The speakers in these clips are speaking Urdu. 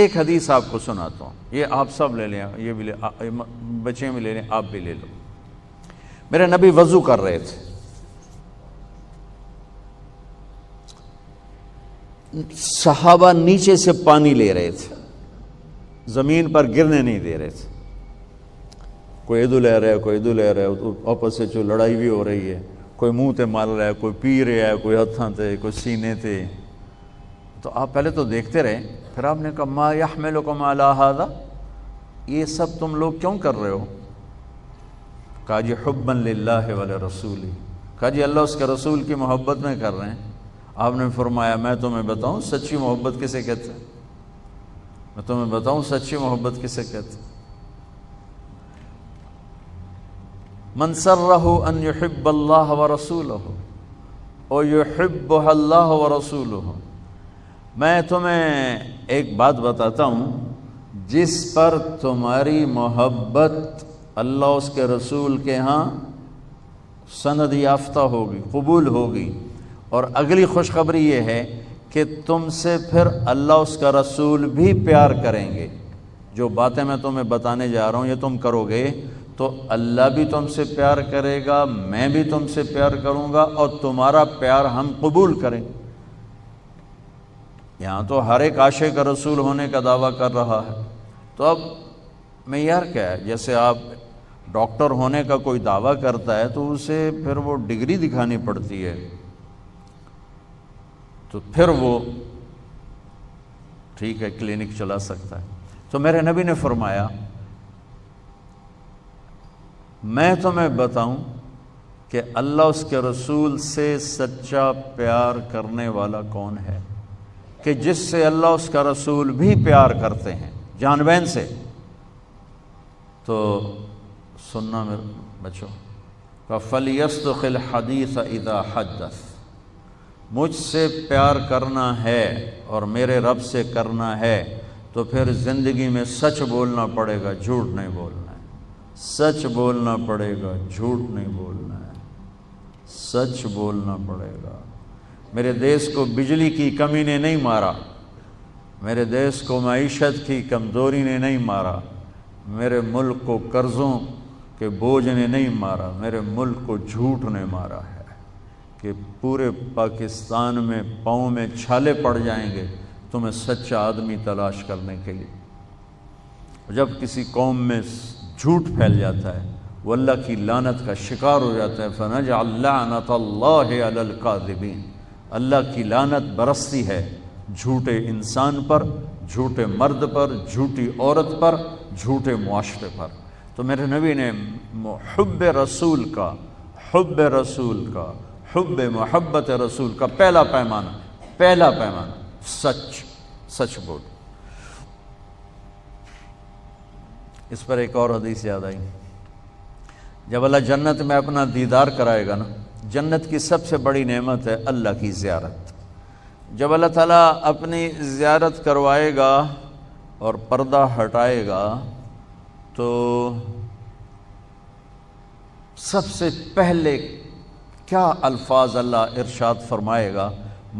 ایک حدیث آپ کو سناتا ہوں، یہ آپ سب لے لیں، یہ بھی بچے بھی لے لیں، آپ بھی لے لو۔ میرے نبی وضو کر رہے تھے، صحابہ نیچے سے پانی لے رہے تھے، زمین پر گرنے نہیں دے رہے تھے۔ کوئی ادھر لے رہا ہے، کوئی ادھر لے رہا ہے، آپس سے جو لڑائی بھی ہو رہی ہے، کوئی منہ تے مال رہا ہے، کوئی پی رہا ہے، کوئی ہتھاں تے، کوئی سینے تے۔ تو آپ پہلے تو دیکھتے رہے، پھر آپ نے کہا ما یحملکم علی ھذا، یہ سب تم لوگ کیوں کر رہے ہو؟ کہا جی حبا للہ ولرسولہ، کہا جی اللہ اس کے رسول کی محبت میں کر رہے ہیں۔ آپ نے فرمایا میں تمہیں بتاؤں سچی محبت کسے کہتے ہیں؟ میں تمہیں بتاؤں سچی محبت کسے کہتے ہیں؟ من سرہ ان یحب اللہ ورسولہ او یحبہ اللہ ورسولہ۔ میں تمہیں ایک بات بتاتا ہوں، جس پر تمہاری محبت اللہ اس کے رسول کے ہاں سند یافتہ ہوگی، قبول ہوگی، اور اگلی خوشخبری یہ ہے کہ تم سے پھر اللہ اس کا رسول بھی پیار کریں گے۔ جو باتیں میں تمہیں بتانے جا رہا ہوں یہ تم کرو گے تو اللہ بھی تم سے پیار کرے گا، میں بھی تم سے پیار کروں گا، اور تمہارا پیار ہم قبول کریں گے۔ یہاں تو ہر ایک عاشق رسول ہونے کا دعویٰ کر رہا ہے، تو اب معیار کیا ہے؟ جیسے آپ ڈاکٹر ہونے کا کوئی دعویٰ کرتا ہے تو اسے پھر وہ ڈگری دکھانی پڑتی ہے، تو پھر وہ ٹھیک ہے کلینک چلا سکتا ہے۔ تو میرے نبی نے فرمایا میں تمہیں بتاؤں کہ اللہ اس کے رسول سے سچا پیار کرنے والا کون ہے، کہ جس سے اللہ اس کا رسول بھی پیار کرتے ہیں جان بین سے۔ تو سننا میرے بچوں، فَلْيَصْدُقِ الْحَدِيثَ إِذَا حَدَّثَ، مجھ سے پیار کرنا ہے اور میرے رب سے کرنا ہے تو پھر زندگی میں سچ بولنا پڑے گا، جھوٹ نہیں بولنا ہے۔ سچ بولنا پڑے گا، جھوٹ نہیں بولنا ہے، سچ بولنا پڑے گا۔ میرے دیس کو بجلی کی کمی نے نہیں مارا، میرے دیس کو معیشت کی کمزوری نے نہیں مارا، میرے ملک کو قرضوں کے بوجھ نے نہیں مارا، میرے ملک کو جھوٹ نے مارا ہے کہ پورے پاکستان میں پاؤں میں چھالے پڑ جائیں گے تمہیں سچا آدمی تلاش کرنے کے لیے۔ جب کسی قوم میں جھوٹ پھیل جاتا ہے وہ اللہ کی لعنت کا شکار ہو جاتا ہے، فَنَجْعَلْ لَعْنَةَ اللَّهِ عَلَى الْكَاذِبِينَ، اللہ کی لعنت برستی ہے جھوٹے انسان پر، جھوٹے مرد پر، جھوٹی عورت پر، جھوٹے معاشرے پر۔ تو میرے نبی نے حب رسول کا، حب رسول کا، حب محبت رسول کا پہلا پیمانہ سچ بول۔ اس پر ایک اور حدیث یاد آئی، جب اللہ جنت میں اپنا دیدار کرائے گا نا، جنت کی سب سے بڑی نعمت ہے اللہ کی زیارت۔ جب اللہ تعالیٰ اپنی زیارت کروائے گا اور پردہ ہٹائے گا تو سب سے پہلے کیا الفاظ اللہ ارشاد فرمائے گا؟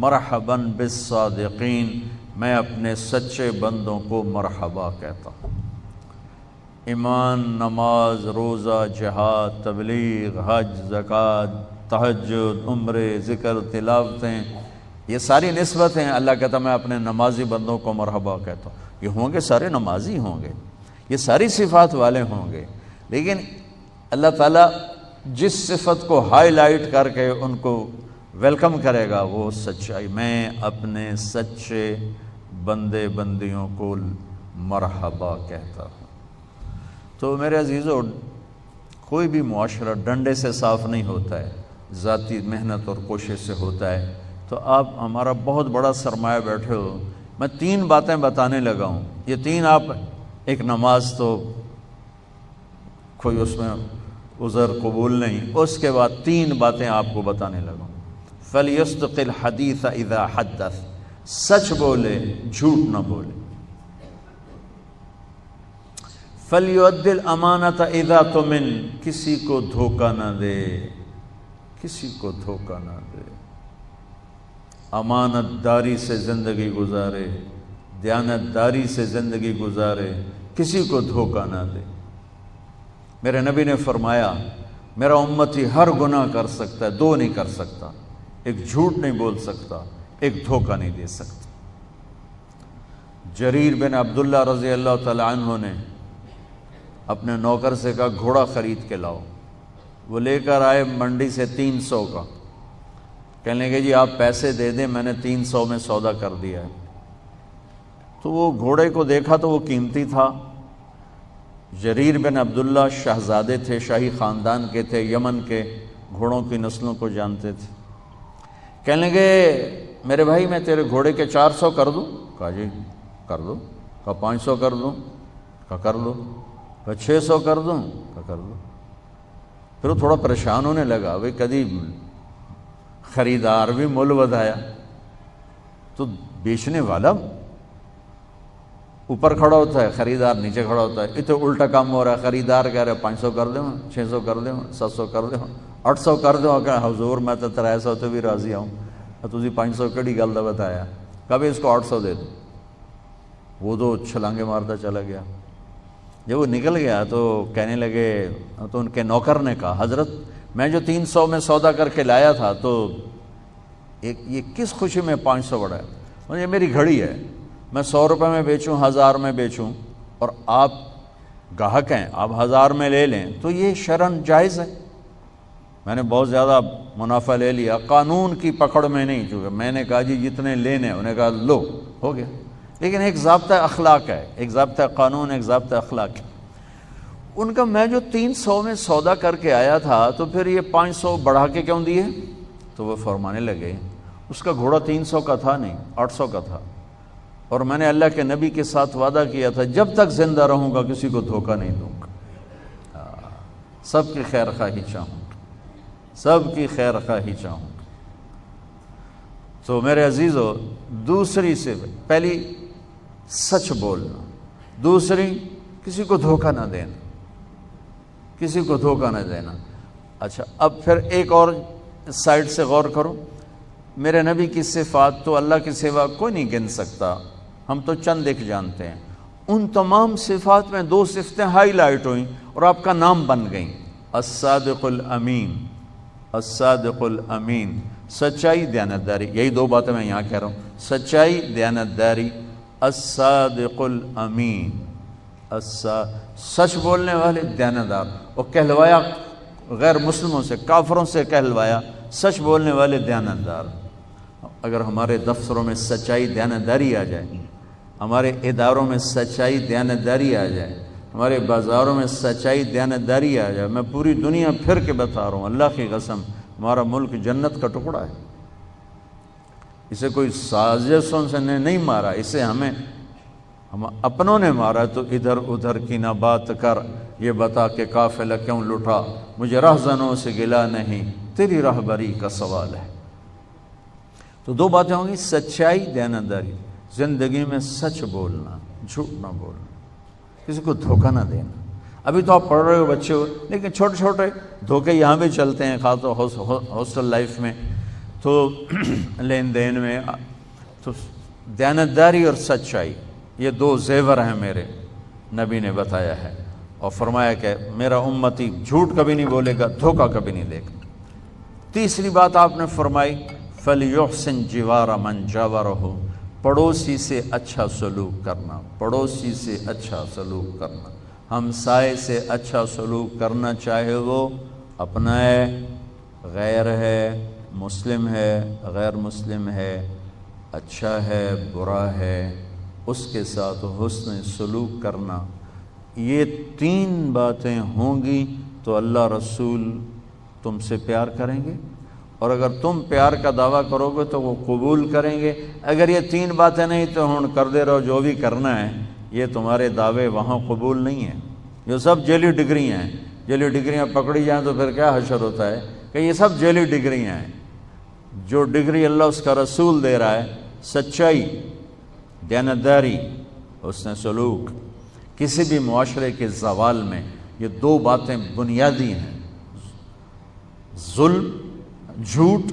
مرحباً بالصادقین، میں اپنے سچے بندوں کو مرحبا کہتا ہوں۔ ایمان، نماز، روزہ، جہاد، تبلیغ، حج، زکوٰۃ، تہجد، عمرے، ذکر، تلاوتیں، یہ ساری نسبتیں اللہ کہتا میں اپنے نمازی بندوں کو مرحبا کہتا ہوں۔ یہ ہوں گے سارے نمازی ہوں گے، یہ ساری صفات والے ہوں گے، لیکن اللہ تعالیٰ جس صفت کو ہائی لائٹ کر کے ان کو ویلکم کرے گا وہ سچائی، میں اپنے سچے بندے بندیوں کو مرحبا کہتا ہوں۔ تو میرے عزیزو، کوئی بھی معاشرہ ڈنڈے سے صاف نہیں ہوتا ہے، ذاتی محنت اور کوشش سے ہوتا ہے۔ تو آپ ہمارا بہت بڑا سرمایہ بیٹھے ہو، میں 3 باتیں بتانے لگا ہوں، یہ 3 آپ، ایک نماز تو کوئی اس میں عذر قبول نہیں، اس کے بعد 3 باتیں آپ کو بتانے لگا ہوں۔ فَلْيَصْدُقِ الْحَدِيثَ إِذَا حَدَّثَ، سچ بولے، جھوٹ نہ بولے۔ فَلْيُؤَدِّ الْأَمَانَةَ إِذَا تُؤْمِنَ، کسی کو دھوکہ نہ دے، کسی کو دھوکہ نہ دے، امانت داری سے زندگی گزارے، دیانتداری سے زندگی گزارے، کسی کو دھوکہ نہ دے۔ میرے نبی نے فرمایا میرا امتی ہر گناہ کر سکتا ہے، دو نہیں کر سکتا، ایک جھوٹ نہیں بول سکتا، ایک دھوکہ نہیں دے سکتا۔ جریر بن عبداللہ رضی اللہ تعالی عنہ نے اپنے نوکر سے کہا گھوڑا خرید کے لاؤ، وہ لے کر آئے منڈی سے 300 کا، کہنے لگے جی آپ پیسے دے دیں، میں نے 300 میں سودا کر دیا ہے۔ تو وہ گھوڑے کو دیکھا تو وہ قیمتی تھا۔ جریر بن عبداللہ شہزادے تھے، شاہی خاندان کے تھے، یمن کے گھوڑوں کی نسلوں کو جانتے تھے۔ کہنے لگے میرے بھائی میں تیرے گھوڑے کے 400 کر دوں؟ کہا جی کر دو۔ کہا 500 کر دوں؟ کہا کر دو۔ کہا 600 کر دوں؟ کہا کر دو۔ پھر وہ تھوڑا پریشان ہونے لگا، بھئی کدی خریدار بھی مول ودایا، تو بیچنے والا اوپر کھڑا ہوتا ہے، خریدار نیچے کھڑا ہوتا ہے، اتنے الٹا کام ہو رہا ہے۔ خریدار کہہ رہے 500 کر دوں، 600 کر دوں، 700 کر دوں، 800 کر دوں۔ کہ حضور میں تو 300 تو بھی راضی ہوں، تسی 500 کڑی گل دا بتایا، کبھی اس کو 800 دے دو۔ وہ تو چھلانگے مارتا چلا گیا۔ جب وہ نکل گیا تو کہنے لگے، تو ان کے نوکر نے کہا حضرت میں جو 300 میں سودا کر کے لایا تھا تو یہ کس خوشی میں 500 بڑھایا؟ یہ میری گھڑی ہے، میں 100 روپے میں بیچوں، 1000 میں بیچوں، اور آپ گاہک ہیں، آپ 1000 میں لے لیں تو یہ شرعاً جائز ہے۔ میں نے بہت زیادہ منافع لے لیا، قانون کی پکڑ میں نہیں، چونکہ میں نے کہا جی جتنے لینے، انہوں نے کہا لو، ہو گیا۔ لیکن ایک ضابطہ اخلاق ہے، ایک ضابطہ قانون، ایک ضابطہ اخلاق ہے۔ ان کا میں جو 300 میں سودا کر کے آیا تھا تو پھر یہ 500 بڑھا کے کیوں دیے؟ تو وہ فرمانے لگے اس کا گھوڑا 300 کا تھا نہیں، 800 کا تھا، اور میں نے اللہ کے نبی کے ساتھ وعدہ کیا تھا جب تک زندہ رہوں گا کسی کو دھوکہ نہیں دوں گا، سب کی خیر خواہی چاہوں گا، سب کی خیر خواہی چاہوں گا۔ تو میرے عزیزو، دوسری سے پہلی سچ بولنا، دوسری کسی کو دھوکہ نہ دینا، کسی کو دھوکہ نہ دینا۔ اچھا اب پھر ایک اور سائڈ سے غور کرو، میرے نبی کی صفات تو اللہ کے سوا کوئی نہیں گن سکتا، ہم تو چند ایک جانتے ہیں۔ ان تمام صفات میں 2 صفتیں ہائی لائٹ ہوئیں اور آپ کا نام بن گئیں، الصادق الامین، الصادق الامین، سچائی، دیانتداری۔ یہی 2 باتیں میں یہاں کہہ رہا ہوں، سچائی، دیانتداری، الصادق الامین، سچ بولنے والے، دیانتدار۔ اور کہلوایا غیر مسلموں سے، کافروں سے کہلوایا سچ بولنے والے، دیانتدار۔ اگر ہمارے دفتروں میں سچائی، دیانتداری آ جائے، ہمارے اداروں میں سچائی، دیانتداری آ جائے، ہمارے بازاروں میں سچائی، دیانتداری آ جائے، میں پوری دنیا پھر کے بتا رہا ہوں، اللہ کی قسم ہمارا ملک جنت کا ٹکڑا ہے۔ اسے کوئی سازشوں سے نہیں مارا، اسے ہم اپنوں نے مارا۔ تو ادھر ادھر کی نہ بات کر، یہ بتا کہ قافلہ کیوں لٹا، مجھے رہزنوں سے گلا نہیں، تیری راہبری کا سوال ہے۔ تو 2 باتیں ہوں گی، سچائی، دیانتداری، زندگی میں سچ بولنا، جھوٹ نہ بولنا، کسی کو دھوکہ نہ دینا۔ ابھی تو آپ پڑھ رہے ہو، بچے ہو، لیکن چھوٹے چھوٹے دھوکے یہاں بھی چلتے ہیں، خاص طور ہاسٹل لائف میں، تو لین دین میں۔ تو دیانتداری اور سچائی، یہ 2 زیور ہیں میرے نبی نے بتایا ہے، اور فرمایا کہ میرا امتی جھوٹ کبھی نہیں بولے گا، دھوکہ کبھی نہیں دے گا۔ تیسری بات آپ نے فرمائی، فَلْيُحْسِنْ جِوَارَ مَنْ جَاوَرَهُ، پڑوسی سے اچھا سلوک کرنا، پڑوسی سے اچھا سلوک کرنا، ہمسائے سے اچھا سلوک کرنا، چاہے وہ اپنا ہے، غیر ہے، مسلم ہے، غیر مسلم ہے، اچھا ہے، برا ہے، اس کے ساتھ حسن سلوک کرنا۔ یہ 3 باتیں ہوں گی تو اللہ رسول تم سے پیار کریں گے، اور اگر تم پیار کا دعویٰ کرو گے تو وہ قبول کریں گے۔ اگر یہ 3 باتیں نہیں تو ہن کر دے رہو جو بھی کرنا ہے، یہ تمہارے دعوے وہاں قبول نہیں ہیں۔ یہ سب جعلی ڈگریاں ہیں، جعلی ڈگریاں پکڑی جائیں تو پھر کیا حشر ہوتا ہے کہ یہ سب جعلی ڈگریاں ہیں۔ جو ڈگری اللہ اس کا رسول دے رہا ہے، سچائی، دیانتداری، حسن سلوک، کسی بھی معاشرے کے زوال میں یہ 2 باتیں بنیادی ہیں، ظلم، جھوٹ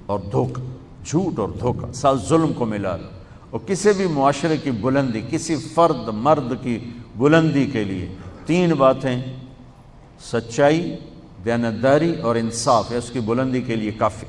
اور دھوکہ، جھوٹ اور دھوکہ، ساتھ ظلم کو ملا لو۔ اور کسی بھی معاشرے کی بلندی، کسی فرد مرد کی بلندی کے لیے 3 باتیں سچائی، دیانتداری اور انصاف ہے اس کی بلندی کے لیے کافی۔